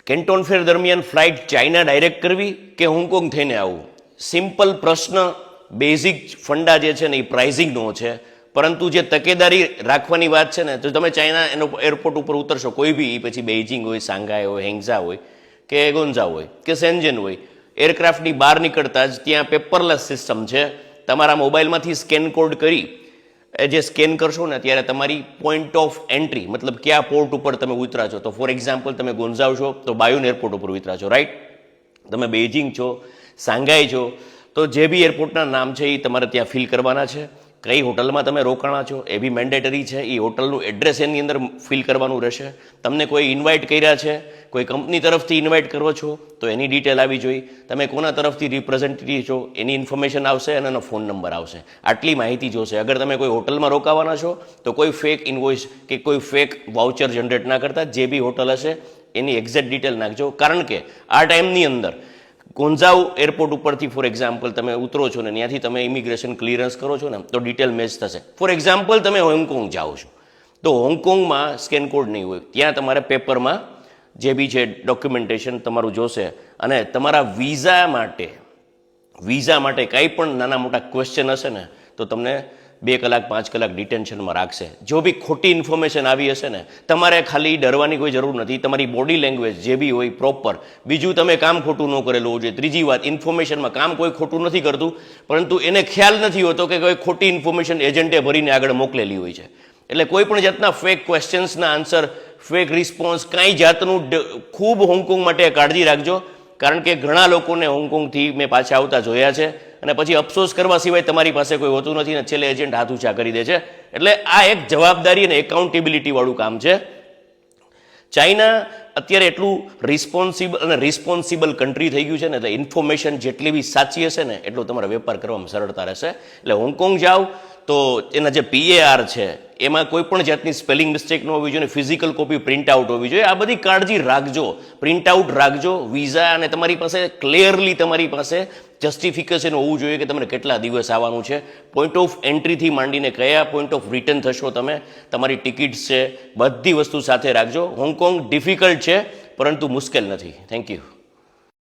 કેન્ટોન ફેર દરમિયાન flight China direct કરવી કે હોંગકોંગ થઈને આવવું? સિમ્પલ પ્રશ્ન, બેઝિક ફંડા જે છે ને એ પ્રાઇઝિંગનો છે, પરંતુ જે તકેદારી રાખવાની વાત છે ને, તો તમે ચાઇના એરપોર્ટ ઉપર ઉતરશો, કોઈ બી, પછી બેઇજિંગ હોય, સાંઘાઈ હોય, હેંગઝા હોય કે ગોન્ઝા હોય કે શેન્ઝેન હોય, એરક્રાફ્ટની બહાર નીકળતા જ ત્યાં પેપરલેસ સિસ્ટમ છે. તમારા મોબાઈલમાંથી સ્કેન કોડ કરી જે સ્કેન કરશો ને ત્યારે તમારી પોઈન્ટ ઓફ એન્ટ્રી, મતલબ કયા પોર્ટ ઉપર તમે ઉતરા છો. તો ફોર એક્ઝામ્પલ તમે ગોન્ઝાવ છો તો બાયોન એરપોર્ટ ઉપર ઉતરા છો, રાઈટ? તમે બેઇજિંગ છો, સાંઘાઈ છો, તો જે બી એરપોર્ટના નામ છે એ તમારે ત્યાં ફિલ કરવાના છે. કઈ હોટલમાં તમે રોકાણા છો એ બી મેન્ડેટરી છે, એ હોટલનું એડ્રેસ એની અંદર ફિલ કરવાનું રહેશે. તમને કોઈ ઇન્વાઇટ કર્યા છે, કોઈ કંપની તરફથી ઇન્વાઇટ કરો છો તો એની ડિટેલ આવી જોઈએ. તમે કોના તરફથી રિપ્રેઝેન્ટેટિવ છો એની ઇન્ફોર્મેશન આવશે અને એનો ફોન નંબર આવશે. આટલી માહિતી જોશે. અગર તમે કોઈ હોટલમાં રોકાવાના છો તો કોઈ ફેક ઇન્વોઇસ કે કોઈ ફેક વાઉચર જનરેટ ના કરતા, જે બી હોટલ હશે એની એક્ઝેક્ટ ડિટેલ નાખજો. કારણ કે આ ટાઈમની અંદર ગોન્ઝાવ એરપોર્ટ ઉપરથી ફોર એક્ઝામ્પલ તમે ઉતરો છો ને ત્યાંથી તમે ઇમિગ્રેશન ક્લિયરન્સ કરો છો ને તો ડિટેલ મેચ થશે. ફોર એક્ઝામ્પલ તમે હોંગકોંગ જાઓ છો તો હોંગકોંગમાં સ્કેન કોડ નહીં હોય, ત્યાં તમારે પેપરમાં જે બી છે ડોક્યુમેન્ટેશન તમારું જોશે. અને તમારા વિઝા માટે કંઈ પણ નાના મોટા ક્વેશ્ચન હશે ને તો તમને 2 કલાક 5 કલાક ડિટેન્શનમાં રાખશે. જો બી ખોટી ઇન્ફોર્મેશન આવી હશે ને, તમારે ખાલી ડરવાની કોઈ જરૂર નથી. તમારી બોડી લેંગ્વેજ જે બી હોય પ્રોપર. બીજું, તમે કામ ખોટું ન કરેલું હોવું જોઈએ. ત્રીજી વાત, ઇન્ફોર્મેશનમાં કામ કોઈ ખોટું નથી કરતું, પરંતુ એને ખ્યાલ નથી હોતો કે કોઈ ખોટી ઇન્ફોર્મેશન એજન્ટે ભરીને આગળ મોકલેલી હોય છે. એટલે કોઈ પણ જાતના ફેક ક્વેશ્ચન્સના આન્સર, ફેક રિસ્પોન્સ, કાંઈ જાતનું ખૂબ હોંગકોંગ માટે કાળજી રાખજો. કારણ કે ઘણા લોકોને હોંગકોંગથી મેં પાછા આવતા જોયા છે અને પછી અફસોસ કરવા સિવાય તમારી પાસે કોઈ હોતું નથી ને છેલ્લે એજન્ટ હાથ ઊંચા કરી દે છે. એટલે આ એક જવાબદારી અને એકાઉન્ટેબિલિટી વાળું કામ છે. ચાઇના અત્યારે એટલું રિસ્પોન્સિબલ કન્ટ્રી થઈ ગયું છે ને, એટલે ઇન્ફોર્મેશન જેટલી બી સાચી હશે ને એટલો તમારે વેપાર કરવામાં સરળતા રહેશે. એટલે હોંગકોંગ જાઓ તો એના જે PAR છે એમાં કોઈ પણ જાતની સ્પેલિંગ મિસ્ટેક ન હોવી જોઈએ, ફિઝિકલ કોપી પ્રિન્ટ આઉટ હોવી જોઈએ. આ બધી કાળજી રાખજો, પ્રિન્ટ આઉટ રાખજો. વિઝા અને તમારી પાસે ક્લિયરલી તમારી પાસે જસ્ટિફિકેશન હોવું જોઈએ કે તમને કેટલા દિવસ આવવાનું છે. પોઈન્ટ ઓફ એન્ટ્રીથી માંડીને કયા પોઈન્ટ ઓફ રિટર્ન થશો તમે, તમારી ટિકિટ્સ છે, બધી વસ્તુ સાથે રાખજો. હોંગકોંગ ડિફિકલ્ટ છે પરંતુ મુશ્કેલ નથી. Thank you.